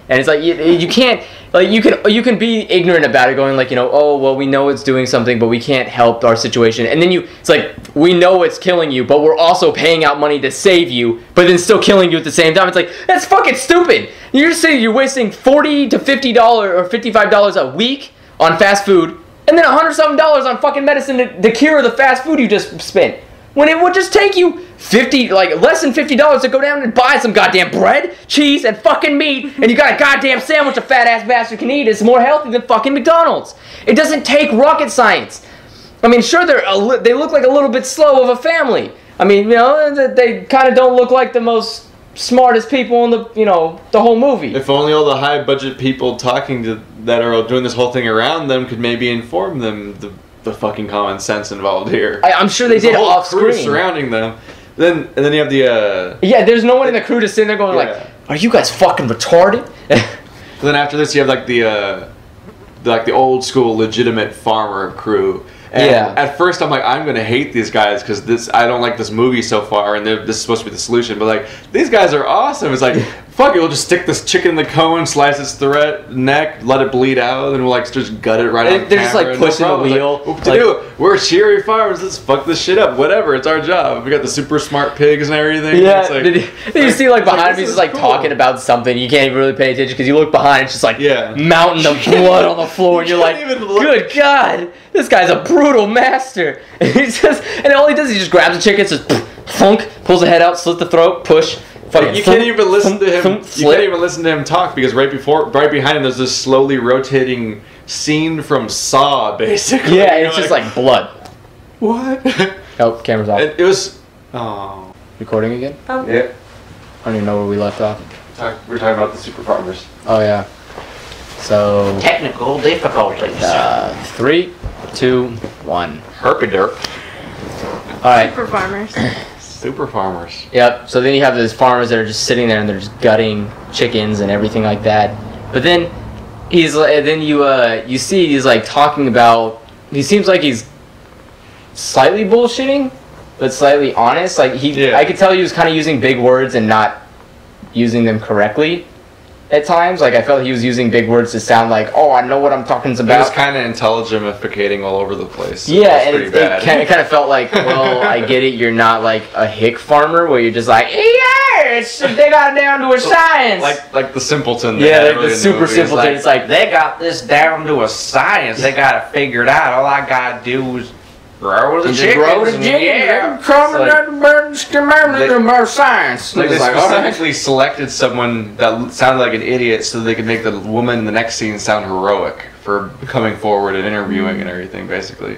And it's like you can't, like, you can be ignorant about it, going like, you know, oh well, we know it's doing something, but we can't help our situation. And then it's like, we know it's killing you, but we're also paying out money to save you, but then still killing you at the same time. It's like, that's fucking stupid. You're just saying you're wasting $40 to $50 or $55 a week on fast food, and then $100-something on fucking medicine to cure the fast food you just spent. When it would just take you less than $50 to go down and buy some goddamn bread, cheese, and fucking meat, and you got a goddamn sandwich a fat-ass bastard can eat. It's more healthy than fucking McDonald's. It doesn't take rocket science. I mean, sure, they look like a little bit slow of a family. I mean, you know, they kind of don't look like the most smartest people in the whole movie. If only all the high-budget people that are doing this whole thing around them could maybe inform them the fucking common sense involved here. I'm sure they did off screen surrounding them. And then you have the there's no one in the crew to sit there going like, are you guys fucking retarded? Then after this, you have like the old school legitimate farmer crew. And at first I'm like, I'm gonna hate these guys because I don't like this movie so far, and this is supposed to be the solution. But like, these guys are awesome. It's like, fuck it, we'll just stick this chicken in the cone, slice its neck, let it bleed out, and we'll like just gut it right on camera. They're just like pushing the wheel. Like, what to do? We're cheery farmers. Let's fuck this shit up. Whatever, it's our job. We got the super smart pigs and everything. Yeah. It's like, you see like behind me, he's like talking about something. You can't even really pay attention because you look behind, it's just like mountain of blood on the floor, and you're like, good God, this guy's a brutal master. And all he does is he just grabs the chicken, says thunk, pulls the head out, slit the throat, push. You can't even listen to him. You can't even listen to him talk because right behind him, there's this slowly rotating scene from Saw, basically. Yeah, it's just like blood. What? Oh, camera's off. It was. Recording again? Yeah. I don't even know where we left off. We're talking about the super farmers. Oh yeah. So. Technical difficulties. 3, 2, 1. Herpy-derp. All right. Super farmers. Super farmers. Yep. So then you have those farmers that are just sitting there and they're just gutting chickens and everything like that. But then you see he's like talking about. He seems like he's slightly bullshitting, but slightly honest. Like I could tell he was kind of using big words and not using them correctly at times. Like I felt he was using big words to sound like, oh, I know what I'm talking about. He was kind of intelligentificating all over the place. So and it kind of felt like, well, I get it. You're not like a hick farmer where you're just like, they got it down to a science. Like the simpleton. Yeah, like the super simpleton. It's like, they got this down to a science. They got it figured out. All I gotta do is grow the chickens. Science. Like they specifically selected someone that sounded like an idiot so they could make the woman in the next scene sound heroic for coming forward and interviewing and everything, basically.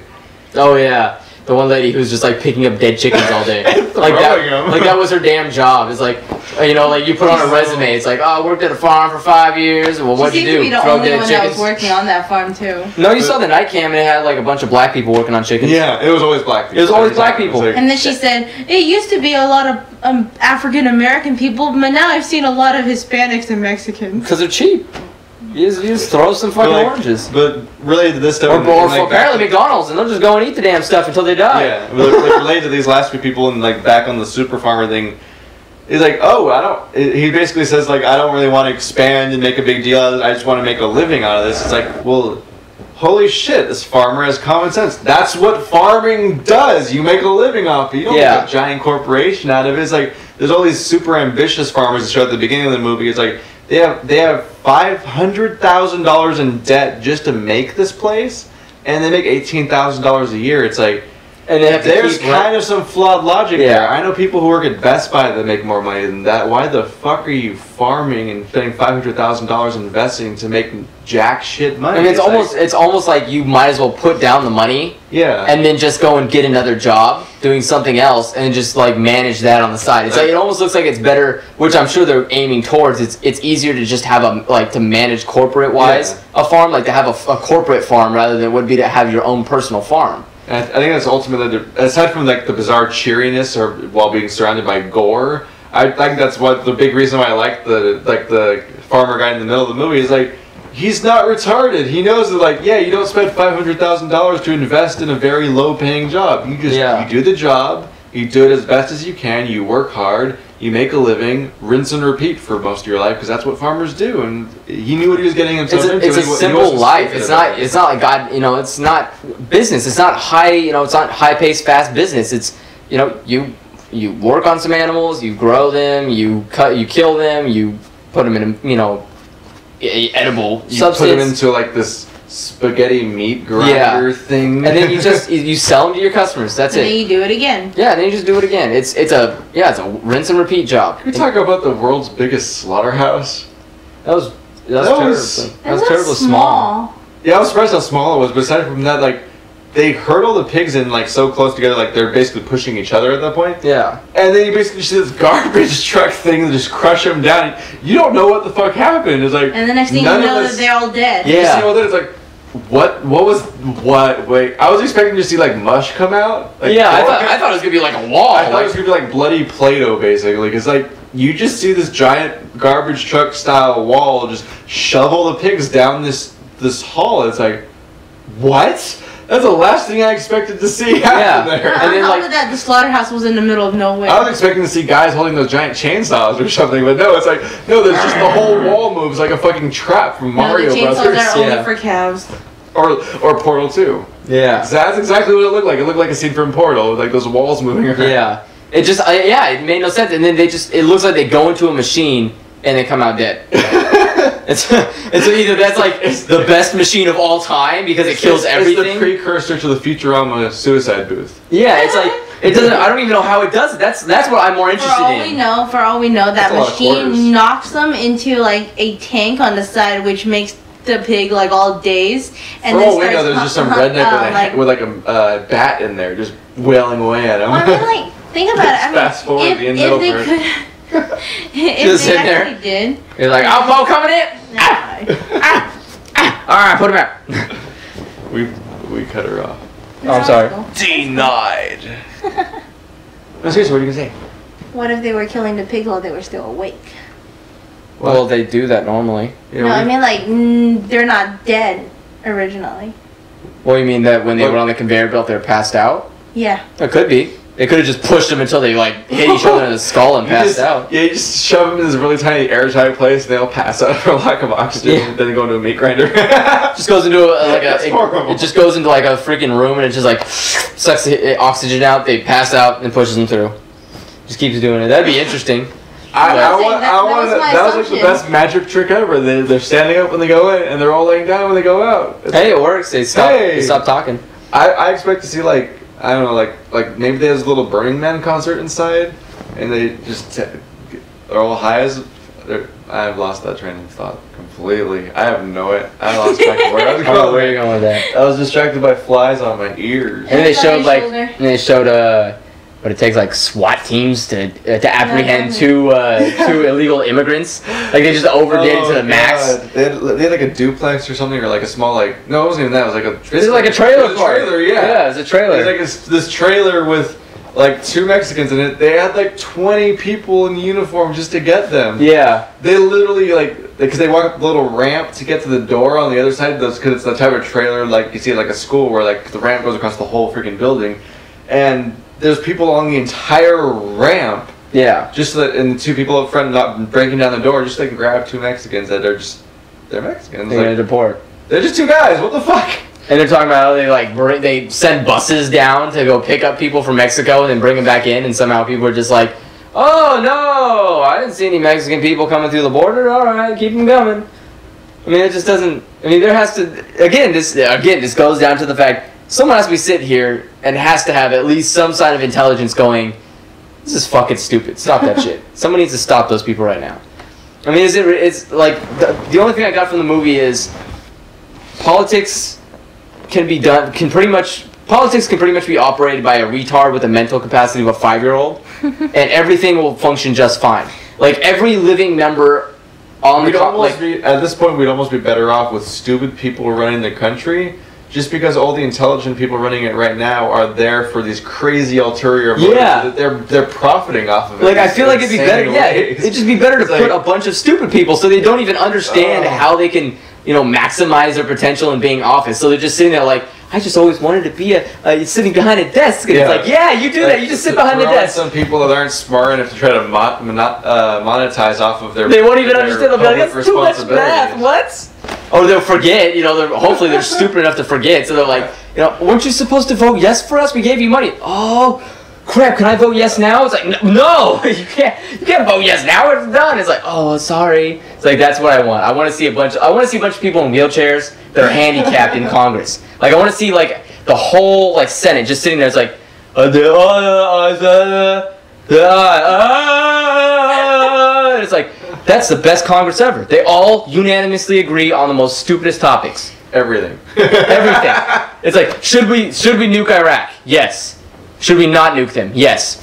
Oh yeah. The one lady who's just like picking up dead chickens all day. like that was her damn job. It's like, like you put on a resume. It's like, oh, I worked at a farm for 5 years. Well, what'd you do? She seemed to be the only one that was working on that farm too. No, you saw the night cam and it had like a bunch of black people working on chickens. Yeah, it was always black people. It was always black people. And then she said, it used to be a lot of African American people, but now I've seen a lot of Hispanics and Mexicans. Because they're cheap. You just throw some fucking oranges. But related to this stuff, or apparently McDonald's, and they'll just go and eat the damn stuff until they die. Yeah, related to these last few people, and like back on the super farmer thing, he's like, he basically says like, I don't really want to expand and make a big deal out of it. I just want to make a living out of this. It's like, well, holy shit, this farmer has common sense. That's what farming does. You make a living off it. You don't make a giant corporation out of it. It's like, there's all these super ambitious farmers that show at the beginning of the movie. It's like, they have $500,000 in debt just to make this place, and they make $18,000 a year. It's like, and there's kind of some flawed logic there. I know people who work at Best Buy that make more money than that. Why the fuck are you farming and spending $500,000 investing to make jack shit money? I mean, it's almost like you might as well put down the money, and then just go and get another job doing something else and just like manage that on the side. It's like, it almost looks like it's better, which I'm sure they're aiming towards. It's easier to just have to manage corporate wise a farm, like to have a corporate farm rather than it would be to have your own personal farm. And I think that's ultimately, aside from like the bizarre cheeriness or while being surrounded by gore, I think that's what the big reason why I like the farmer guy in the middle of the movie is like, he's not retarded. He knows that like, you don't spend $500,000 to invest in a very low paying job. You just you do the job, you do it as best as you can, you work hard, you make a living, rinse and repeat for most of your life, because that's what farmers do. And he knew what he was getting himself into. It's a simple life. It's not like God. It's not business. It's not high. It's not high-paced, fast business. It's you work on some animals, you grow them, you kill them, you put them in edible substance. You put them into like this spaghetti meat grinder thing, and then you sell them to your customers. That's it. And then you do it again. Yeah, and then you just do it again. It's a rinse and repeat job. Can we talk about the world's biggest slaughterhouse? That was terribly small. Yeah, I was surprised how small it was. But aside from that, like they herd all the pigs in like so close together, like they're basically pushing each other at that point. Yeah. And then you basically see this garbage truck thing that just crush them down. You don't know what the fuck happened. It's like, and the next thing you know that they're all dead. Yeah. You see all that? It's like, what? Wait, I was expecting to see like mush come out. Like, yeah, I thought it was gonna be like a wall. I thought it was gonna be like bloody Play-Doh, basically. Because like you just see this giant garbage truck style wall just shovel the pigs down this hall. It's like, what? That's the last thing I expected to see happen there. And then that the slaughterhouse was in the middle of nowhere. I was expecting to see guys holding those giant chainsaws or something, but no, it's like there's just the whole wall moves like a fucking trap from Mario the chainsaws Brothers. are only for calves. Or Portal 2. Yeah. That's exactly what it looked like. It looked like a scene from Portal, with like those walls moving around. Yeah. It just it made no sense, and then it looks like they go into a machine and they come out dead. It's either that's like the best machine of all time because it kills everything. It's the precursor to the Futurama suicide booth. Yeah, it's like it doesn't. I don't even know how it does it. That's what I'm more interested in. For all we know, that machine knocks them into like a tank on the side, which makes the pig like all dazed. And for all we know, there's just some redneck with a bat in there, just wailing away at him. Well, I mean, like think about it. I mean, fast forward the middle part. Just sit there. Did. You're like, I'm coming in. All right, put him out. We cut her off. Oh, I'm sorry. Denied. No, seriously, what are you gonna say? What if they were killing the pig while they were still awake? Well, they do that normally. No, I mean like they're not dead originally. Well, you mean that when they were on the conveyor belt, they're passed out? Yeah. It could be. They could have just pushed them until they like hit each other in the skull and passed out. Yeah, you just shove them in this really tiny airtight place, and they'll pass out for lack of oxygen. Yeah. Then they go into a meat grinder. Just goes into it just goes into like a freaking room, and it just like sucks the oxygen out. They pass out and pushes them through. Just keeps doing it. That'd be interesting. That was like the best magic trick ever. They're standing up when they go in, and they're all laying down when they go out. Hey, it works. They stop talking. I expect to see like, I don't know, like maybe they have this little Burning Man concert inside, and they just are all high as. I've lost that train of thought completely. I have no idea. I lost track of where I was going. Where are you going with that? I was distracted by flies on my ears. And they showed but it takes like SWAT teams to apprehend two illegal immigrants. Like they just overdid it to the max. They had like a duplex or something, or like a small no, it wasn't even that. It was like a. This is like a trailer. It was a trailer, yeah. Yeah, it's a trailer. It was like this trailer with like 2 Mexicans in it. They had like 20 people in uniform just to get them. Yeah. They literally because they walk up the little ramp to get to the door on the other side. Because it's the type of trailer like you see at like a school where like the ramp goes across the whole freaking building, and there's people along the entire ramp. Yeah. Just so that, and the 2 people up front not breaking down the door, just so they can grab 2 Mexicans that are they're Mexicans. They're gonna deport. They're just 2 guys. What the fuck? And they're talking about how they send buses down to go pick up people from Mexico and then bring them back in, and somehow people are just like, oh no, I didn't see any Mexican people coming through the border. All right, keep them coming. I mean, it just doesn't. I mean, there has to this goes down to the fact someone has to be sitting here and has to have at least some sign of intelligence going, this is fucking stupid. Stop that shit. Someone needs to stop those people right now. I mean, it's like the only thing I got from the movie is politics can pretty much be operated by a retard with a mental capacity of a 5-year-old, and everything will function just fine. Like every living member on at this point, we'd almost be better off with stupid people running the country. Just because all the intelligent people running it right now are there for these crazy ulterior motives, that they're profiting off of it. Like I feel like it'd be better. Yeah, it'd just be better to put a bunch of stupid people so they don't even understand how they can, maximize their potential in being office. So they're just sitting there like, I just always wanted to be sitting behind a desk. And it's like, yeah, you do that. You just sit behind the desk. Some people that aren't smart enough to try to monetize off of their. They won't even understand. They'll be like, that's too much math. What? Or they'll forget. Hopefully they're stupid enough to forget. So they're like, weren't you supposed to vote yes for us? We gave you money. Oh, crap! Can I vote yes now? It's like, no, you can't. You can't vote yes now. It's done. It's like, oh, sorry. It's like that's what I want. I want to see a bunch of people in wheelchairs that are handicapped in Congress. Like I want to see like the whole like Senate just sitting there. It's like, it's like that's the best Congress ever. They all unanimously agree on the most stupidest topics. Everything. It's like, should we nuke Iraq? Yes. Should we not nuke them? Yes.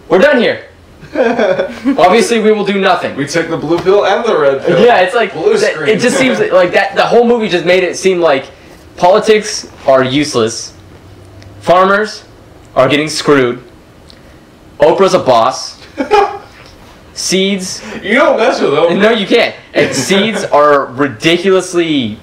We're done here. Obviously, we will do nothing. We took the blue pill and the red pill. Yeah, it's like it just seems like that. The whole movie just made it seem like politics are useless. Farmers are getting screwed. Oprah's a boss. Seeds. You don't mess with Oprah. No, you can't. And seeds are ridiculously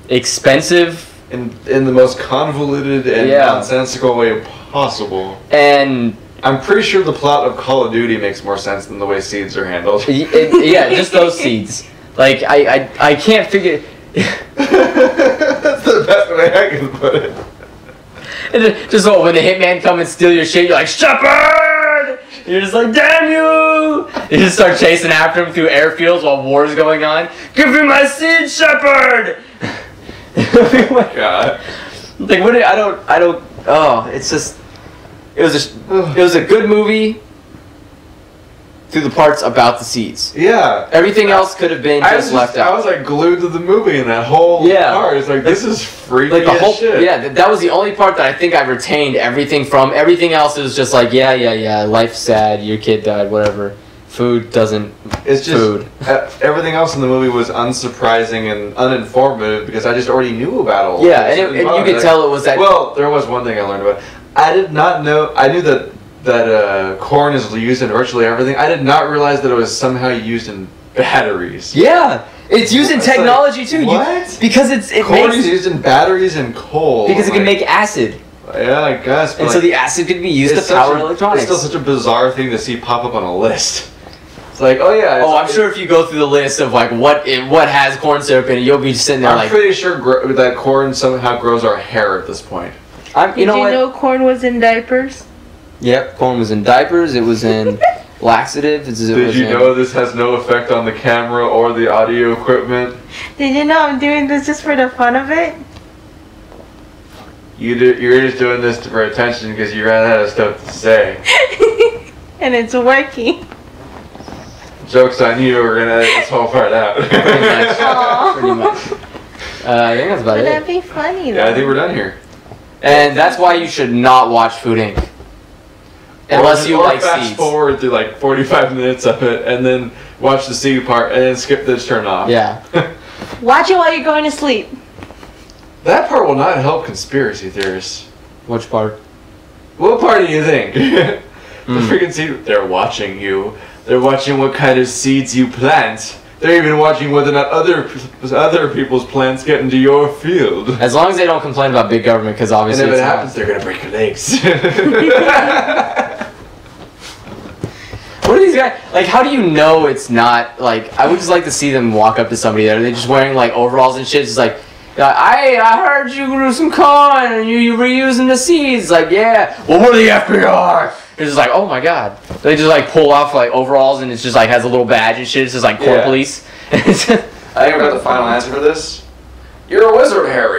expensive. In the most convoluted and nonsensical way possible. And I'm pretty sure the plot of Call of Duty makes more sense than the way seeds are handled. Yeah, just those seeds. Like, I can't figure... That's the best way I can put it. Just when the hitman come and steal your shit, you're like, Shepard! You're just like, damn you! You just start chasing after him through airfields while war's going on. Give me my seed, Shepard! Oh my god. Like, what? I don't. Oh, it's just. It was a good movie. Through the parts about the seeds. Yeah. Everything else could have been just left out. I was like glued to the movie in that whole part. It's like, this is freaky like the whole, as shit. Yeah, that was the only part that I think I retained everything from. Everything else is just like, yeah, life's sad, your kid died, whatever. Food doesn't. It's just food. Everything else in the movie was unsurprising and uninformative because I just already knew about all. Yeah, and you could tell it was that. Well, there was one thing I learned about. I did not know. I knew that corn is used in virtually everything. I did not realize that it was somehow used in batteries. Yeah, it's used in technology too. What? Because corn is used in batteries and coal. Because it can make acid. Yeah, I guess. And so the acid could be used to power electronics. It's still such a bizarre thing to see pop up on a list. It's like, oh yeah. I'm sure if you go through the list of like what has corn syrup in it, you'll be sitting there I'm pretty sure that corn somehow grows our hair at this point. Did you know corn was in diapers? Yep, corn was in diapers. It was in laxatives. Did you know this has no effect on the camera or the audio equipment? Did you know I'm doing this just for the fun of it? You're just doing this for attention because you ran out of stuff to say. And it's working. Joke's on you, we're gonna edit this whole part out. Pretty much. I think that's about it. Would that be funny though? Yeah, I think we're done here. And that's why you should not watch Food Inc. Unless you like fast seeds. Forward through like 45 minutes of it and then watch the seed part and then skip this turn off. Yeah. Watch it while you're going to sleep. That part will not help conspiracy theorists. Which part? What part do you think? The freaking seed. They're watching you. They're watching what kind of seeds you plant. They're even watching whether or not other people's plants get into your field. As long as they don't complain about big government, because obviously and if it happens, they're gonna break your legs. What are these guys like? How do you know it's not like? I would just like to see them walk up to somebody that are they just wearing like overalls and shit. Just like, I heard you grew some corn and you were using the seeds. Like, yeah. Well, we're the FBI. It's just like, oh my god. They just like pull off like overalls and it's just like has a little badge and shit. It's just like corn police. I think I got the final answer for this. You're a wizard, Harry.